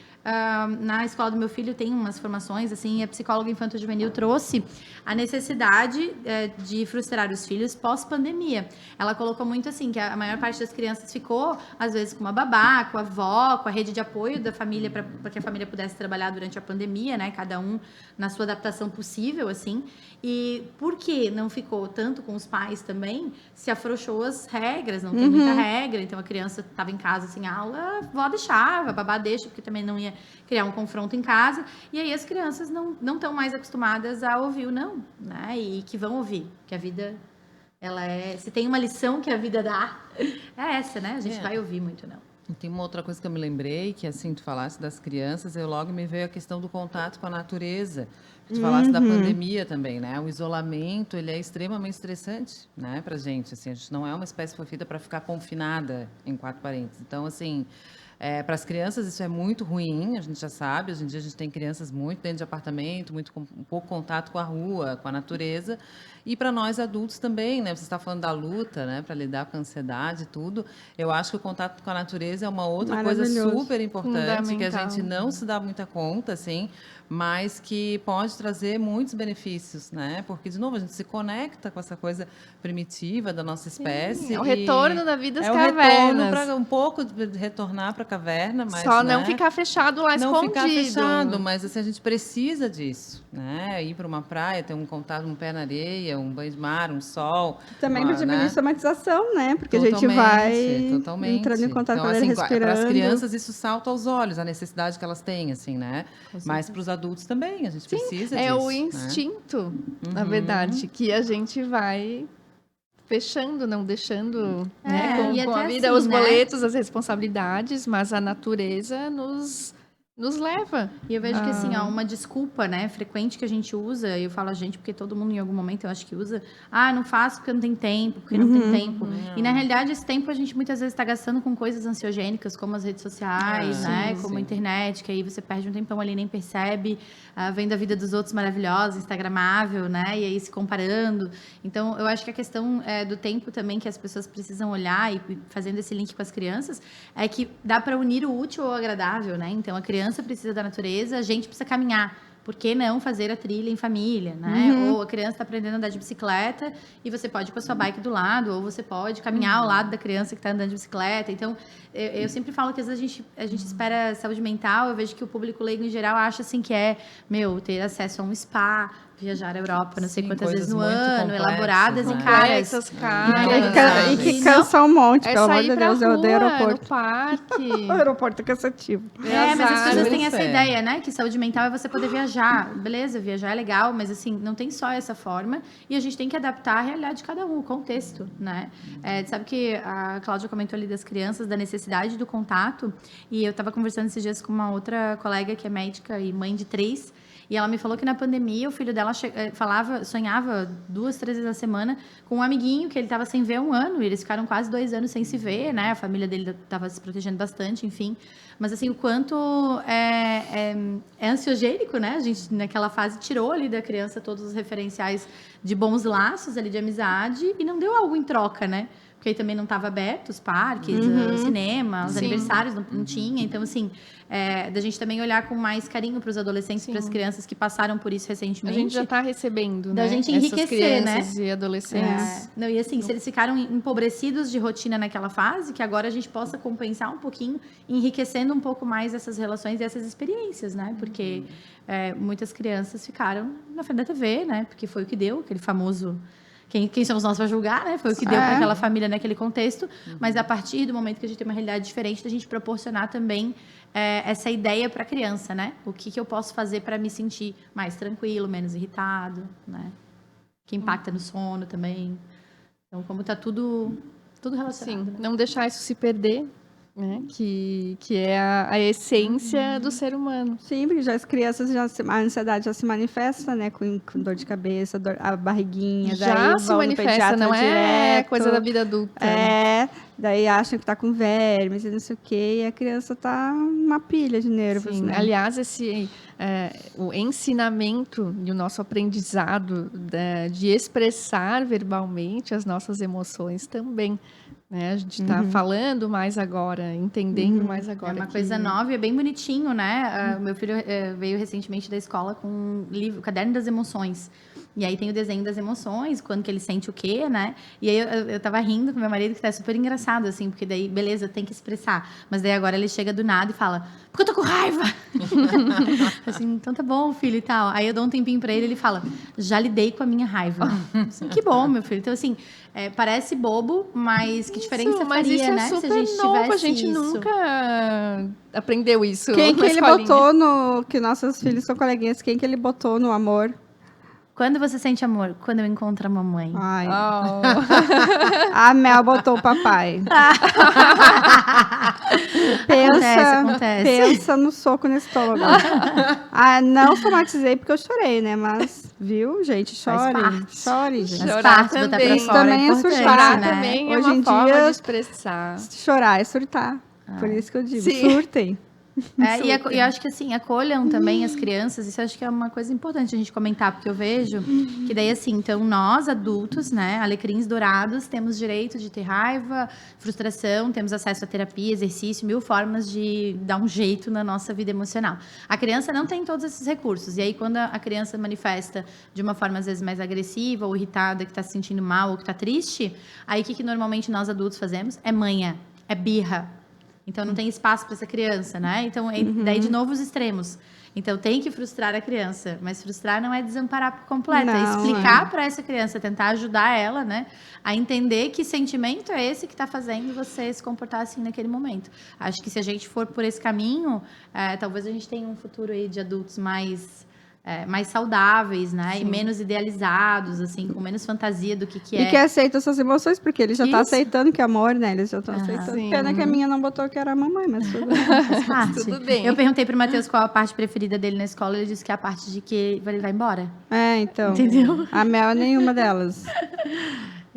na escola do meu filho tem umas formações, assim, a psicóloga infanto-juvenil trouxe a necessidade de frustrar os filhos pós-pandemia. Ela colocou muito assim, que a maior parte das crianças ficou, às vezes, com uma babá, com a avó, com a rede de apoio da família, para que a família pudesse trabalhar durante a pandemia, né? Cada um na sua adaptação possível, assim. E por que não ficou tanto com os pais também, se afrouxou as regras, não tem muita regra, então a criança estava em casa sem aula, a avó deixava, a babá deixa, porque também não ia criar um confronto em casa, e aí as crianças não estão mais acostumadas a ouvir o não, né? E que vão ouvir, que a vida, se tem uma lição que a vida dá, é essa, né? A gente vai ouvir muito não. Tem uma outra coisa que eu me lembrei, que assim, tu falasse das crianças, logo me veio a questão do contato com a natureza. Tu falasse da pandemia também, né? O isolamento, ele é extremamente estressante, né, pra gente. Assim, a gente não é uma espécie que foi feita para ficar confinada em 4 paredes. Então, assim, para as crianças isso é muito ruim, a gente já sabe. Hoje em dia a gente tem crianças muito dentro de apartamento, um pouco contato com a rua, com a natureza. E para nós adultos também, né? Você está falando da luta, né? Para lidar com a ansiedade e tudo. Eu acho que o contato com a natureza é uma outra coisa super importante, que a gente não se dá muita conta, assim, mas que pode trazer muitos benefícios, né? Porque, de novo, a gente se conecta com essa coisa primitiva da nossa espécie. É o retorno da vida às cavernas. cavernas. Para um pouco de retornar para a caverna, mas só não ficar fechado lá, não escondido. Não ficar fechado, mas assim, a gente precisa disso, né? Ir para uma praia, ter um contato, um pé na areia, um banho de mar, um sol. Também para diminuir a somatização, né? Porque a gente vai entrando em contato com a assim, respirando. Para as crianças isso salta aos olhos, a necessidade que elas têm, assim, né? Mas para os adultos também, a gente precisa disso. É o instinto, na verdade, que a gente vai fechando, não deixando né, com a vida, assim, os boletos, as responsabilidades, mas a natureza nos leva. E eu vejo que, assim, uma desculpa, né, frequente que a gente usa, e eu falo a gente porque todo mundo em algum momento eu acho que usa, não faço porque não tem tempo, porque não tem tempo. E, na realidade, esse tempo a gente muitas vezes está gastando com coisas ansiogênicas, como as redes sociais, né, como a internet, que aí você perde um tempão ali e nem percebe, vendo a vida dos outros maravilhosa, instagramável, né, e aí se comparando. Então, eu acho que a questão do tempo também que as pessoas precisam olhar, e fazendo esse link com as crianças, é que dá para unir o útil ao agradável, né? Então, a criança precisa da natureza, a gente precisa caminhar. Por que não fazer a trilha em família, né? Ou a criança está aprendendo a andar de bicicleta e você pode ir com a sua bike do lado, ou você pode caminhar ao lado da criança que está andando de bicicleta. Então, eu sempre falo que às vezes a gente espera saúde mental, eu vejo que o público leigo em geral acha assim que ter acesso a um spa, viajar à Europa, não sei quantas vezes no ano, elaboradas e caras. E que cansa um monte, pelo amor de Deus, eu odeio aeroporto. No parque. O aeroporto é cansativo. Mas as pessoas têm essa ideia, né? Que saúde mental é você poder viajar. Beleza, viajar é legal, mas assim, não tem só essa forma. E a gente tem que adaptar a realidade de cada um, o contexto, né? Sabe que a Cláudia comentou ali das crianças, da necessidade do contato. E eu estava conversando esses dias com uma outra colega que é médica e mãe de 3. E ela me falou que na pandemia o filho dela sonhava 2, 3 vezes na semana com um amiguinho que ele estava sem ver há 1 ano. E eles ficaram quase 2 anos sem se ver, né? A família dele estava se protegendo bastante, enfim. Mas assim, o quanto é ansiogênico, né? A gente, naquela fase, tirou ali da criança todos os referenciais de bons laços ali de amizade e não deu algo em troca, né? Porque aí também não estava aberto os parques, o cinema, os aniversários, não tinha. Então, assim, da gente também olhar com mais carinho para os adolescentes, para as crianças que passaram por isso recentemente. A gente já está recebendo, da gente enriquecer, crianças, né? E adolescentes. E assim, se eles ficaram empobrecidos de rotina naquela fase, que agora a gente possa compensar um pouquinho, enriquecendo um pouco mais essas relações e essas experiências, né? Porque muitas crianças ficaram na frente da TV, né? Porque foi o que deu, aquele famoso... Quem somos nós para julgar, né? Foi o que deu para aquela família naquele contexto. Mas a partir do momento que a gente tem uma realidade diferente, a gente proporcionar também essa ideia para a criança, né? O que eu posso fazer para me sentir mais tranquilo, menos irritado, né? Que impacta no sono também. Então, como está tudo relacionado. Sim, não deixar isso se perder, né? Que é a essência do ser humano. Sim, porque já as crianças, a ansiedade já se manifesta, né? Com dor de cabeça, a barriguinha. Já daí se manifesta, não é coisa da vida adulta. Daí acham que tá com vermes e não sei o quê, e a criança tá uma pilha de nervos, né? Aliás, o ensinamento e o nosso aprendizado de expressar verbalmente as nossas emoções também né? A gente está falando mais agora, entendendo mais É agora. uma que- coisa nova e é bem bonitinho, né? Meu filho veio recentemente da escola com um livro, o Caderno das Emoções. E aí tem o desenho das emoções, quando que ele sente o quê, né? E aí eu tava rindo com meu marido, que tá super engraçado, assim, porque daí, beleza, tem que expressar. Mas daí agora ele chega do nada e fala, porque eu tô com raiva! Assim, então tá bom, filho, e tal. Aí eu dou um tempinho pra ele, ele fala, já lidei com a minha raiva. Assim, que bom, meu filho. Então, assim, parece bobo, mas que diferença mas faria, isso é né? super Se a gente novo, a tivesse gente isso. nunca aprendeu isso. Quem que na ele escolinha. botou no... Que nossos filhos são coleguinhas. Quem que ele botou no amor? Quando você sente amor? Quando eu encontro a mamãe. Ai. Oh. A Mel botou o papai. Acontece. Pensa no soco no estômago. Não somatizei porque eu chorei, né? Mas, viu, gente? Faz Chorem. parte. Chorem, gente. Faz Chorar parte, botar pra também. fora Também é importante, surtar, né? Também é Hoje uma em forma dia- de expressar. Chorar é surtar. Por isso que eu digo, Sim. surtem. E eu acho que assim, acolham também as crianças, isso eu acho que é uma coisa importante a gente comentar, porque eu vejo que daí assim, então nós adultos, né, alecrins dourados, temos direito de ter raiva, frustração, temos acesso a terapia, exercício, 1000 formas de dar um jeito na nossa vida emocional. A criança não tem todos esses recursos, e aí quando a criança manifesta de uma forma às vezes mais agressiva ou irritada, que está se sentindo mal ou que está triste, aí o que normalmente nós adultos fazemos? É manha, é birra. Então, não tem espaço para essa criança, né? Então, daí, de novo, os extremos. Então, tem que frustrar a criança. Mas frustrar não é desamparar por completo. É Não, explicar para essa criança, tentar ajudar ela, né? A entender que sentimento é esse que está fazendo você se comportar assim naquele momento. Acho que se a gente for por esse caminho, talvez a gente tenha um futuro aí de adultos mais saudáveis, né? Sim. E menos idealizados, assim, com menos fantasia do que E que aceita suas emoções, porque ele já tá Isso. aceitando que é amor, né? Eles já estão aceitando. Sim. Pena que a minha não botou que era a mamãe, mas tudo bem. Faz parte. Tudo bem. Eu perguntei pro Matheus qual a parte preferida dele na escola, ele disse que é a parte de que ele vai embora. Então. Entendeu? A Mel é nenhuma delas.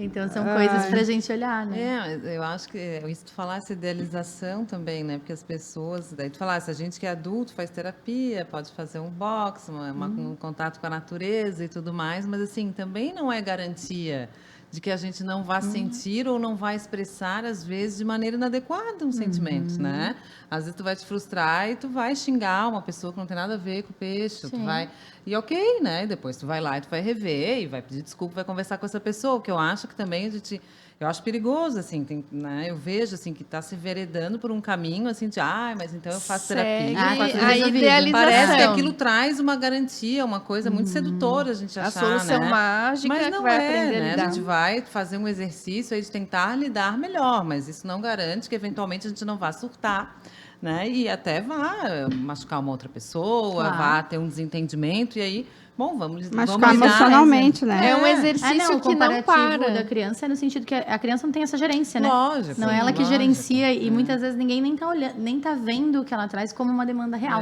Então são coisas pra gente olhar, né? Mas eu acho que isso tu falar essa idealização também, né? Porque as pessoas, daí tu falar, se a gente que é adulto faz terapia, pode fazer um box, um contato com a natureza e tudo mais, mas assim, também não é garantia de que a gente não vá sentir ou não vai expressar, às vezes, de maneira inadequada um sentimento, né? Às vezes tu vai te frustrar e tu vai xingar uma pessoa que não tem nada a ver com o peixe, tu Sim. vai... E ok, né? Depois tu vai lá e tu vai rever e vai pedir desculpa, vai conversar com essa pessoa, que eu acho que também a gente... Eu acho perigoso, assim, né? Eu vejo, assim, que está se veredando por um caminho, assim, de, mas então eu faço terapia. Segue Ah, eu faço a isso. idealização. Parece que aquilo traz uma garantia, uma coisa muito sedutora a gente A achar, solução né? mágica Mas que não vai é, aprender a né? lidar. A gente vai fazer um exercício aí de tentar lidar melhor, mas isso não garante que eventualmente a gente não vá surtar, né? E até vá machucar uma outra pessoa, Claro. vá ter um desentendimento e aí, bom, vamos Machucar lidar. emocionalmente, né? É um o exercício que não comparativo para. da criança é no sentido que a criança não tem essa gerência, né? Lógico. Não é ela que lógico. gerencia e muitas vezes ninguém nem tá olhando, nem tá vendo o que ela traz como uma demanda real,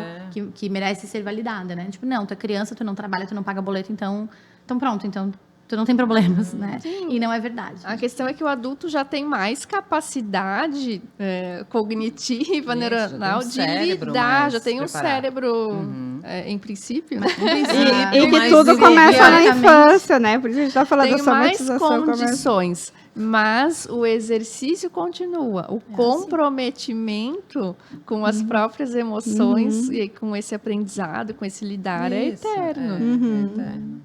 que merece ser validada, né? Tipo, não, tu é criança, tu não trabalha, tu não paga boleto, então pronto, então tu não tem problemas, né? E não é verdade. A questão é que o adulto já tem mais capacidade cognitiva, Isso, neuronal, já de tem um cérebro lidar, mais já tem um preparado. cérebro, em princípio, né? E que mais tudo começa na exatamente. infância, né? Por isso a gente tá falando Tem da mais somatização. condições, mas o exercício continua. O comprometimento com as próprias emoções e com esse aprendizado, com esse lidar é Isso, eterno. é eterno.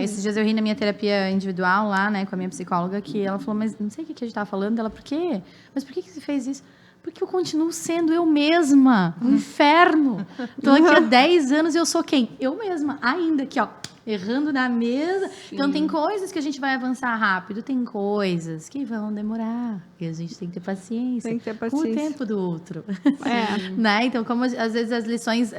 Esses dias eu ri na minha terapia individual lá, né, com a minha psicóloga, que ela falou, mas não sei o que a gente tava falando. Ela, por quê? Mas por que você fez isso? Porque eu continuo sendo eu mesma. Um inferno. Tô aqui há 10 anos e eu sou quem? Eu mesma. Ainda aqui, ó. Errando na mesa. Então, tem coisas que a gente vai avançar rápido. Tem coisas que vão demorar. E a gente tem que ter paciência. Tem que ter Com o paciência. tempo do outro. É. Né? Então, como às vezes as lições...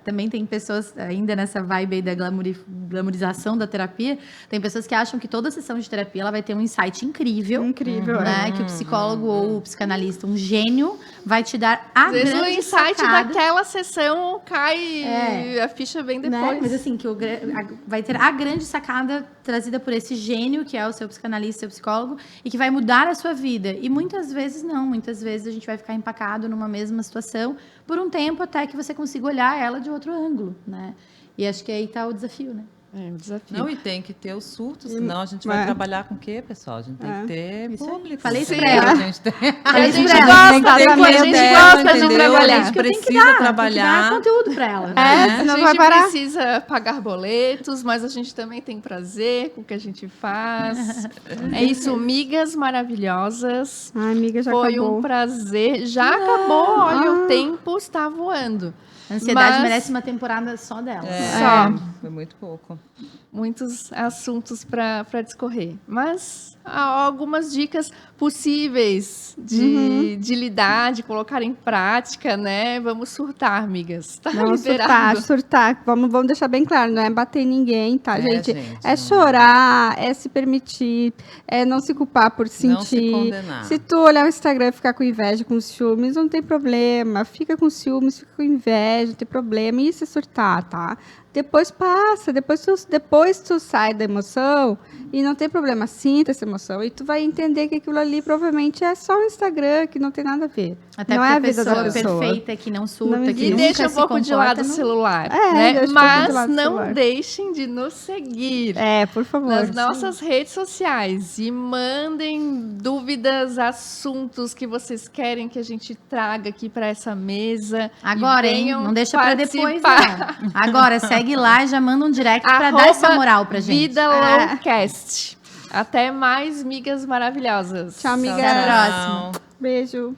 também tem pessoas ainda nessa vibe aí da glamorização da terapia. Tem pessoas que acham que toda sessão de terapia ela vai ter um insight incrível. Incrível, Né? Que o psicólogo ou o psicanalista, um gênio, vai te dar a Às vezes o grande insight sacada. daquela sessão cai a ficha bem depois. Né? Mas assim, que vai ter a grande sacada trazida por esse gênio, que é o seu psicanalista, seu psicólogo, e que vai mudar a sua vida. E muitas vezes não. Muitas vezes a gente vai ficar empacado numa mesma situação por um tempo até que você consiga olhar ela de outro ângulo, né? E acho que aí tá o desafio, né? É um desafio. Não, e tem que ter os surtos, senão a gente vai trabalhar com o quê, pessoal? A gente tem que ter Isso aí. público. Falei isso Sim. pra ela. A gente tem... A gente pra ela, gosta, tem que ter a gente conteúdo, gosta de entendeu? trabalhar. A gente Tem que precisa dar, Tem que trabalhar. dar conteúdo pra ela. É, A senão gente vai parar. precisa pagar boletos, mas a gente também tem prazer com o que a gente faz. É isso, migas maravilhosas. Ai, amiga, já Foi acabou. um prazer. Já acabou, olha, o tempo está voando. A ansiedade Mas- merece uma temporada só dela. Só. Foi muito pouco. Muitos assuntos para discorrer. Mas há algumas dicas possíveis de lidar, de colocar em prática, né? Vamos surtar, amigas. Tá Vamos liberado. surtar. Vamos deixar bem claro, não é bater em ninguém, tá, gente? É não chorar, é se permitir, é não se culpar por Não se sentir. condenar. Se tu olhar o Instagram e ficar com inveja, com ciúmes, não tem problema. Fica com ciúmes, fica com inveja, não tem problema. Isso é surtar, tá? Depois passa, depois tu sai da emoção e não tem problema, sinta essa emoção. E tu vai entender que aquilo ali provavelmente é só o Instagram, que não tem nada a ver. Até não porque é a a vida da pessoa pessoa. perfeita, que não surta, Não que existe. E nunca deixa um se pouco de comporta, lado o não- celular, É, né? deixa um pouco de Mas lado o não celular. deixem de nos seguir É, por favor. nas nossas redes sociais e mandem dúvidas, assuntos que vocês querem que a gente traga aqui para essa mesa. Agora, E hein? venham Não deixa pra depois, participar. não. Agora, segue lá e já manda um direct pra dar essa moral pra gente. Vida Lowcast. Até mais, migas maravilhosas. Tchau, amiga. Até a próxima. Beijo.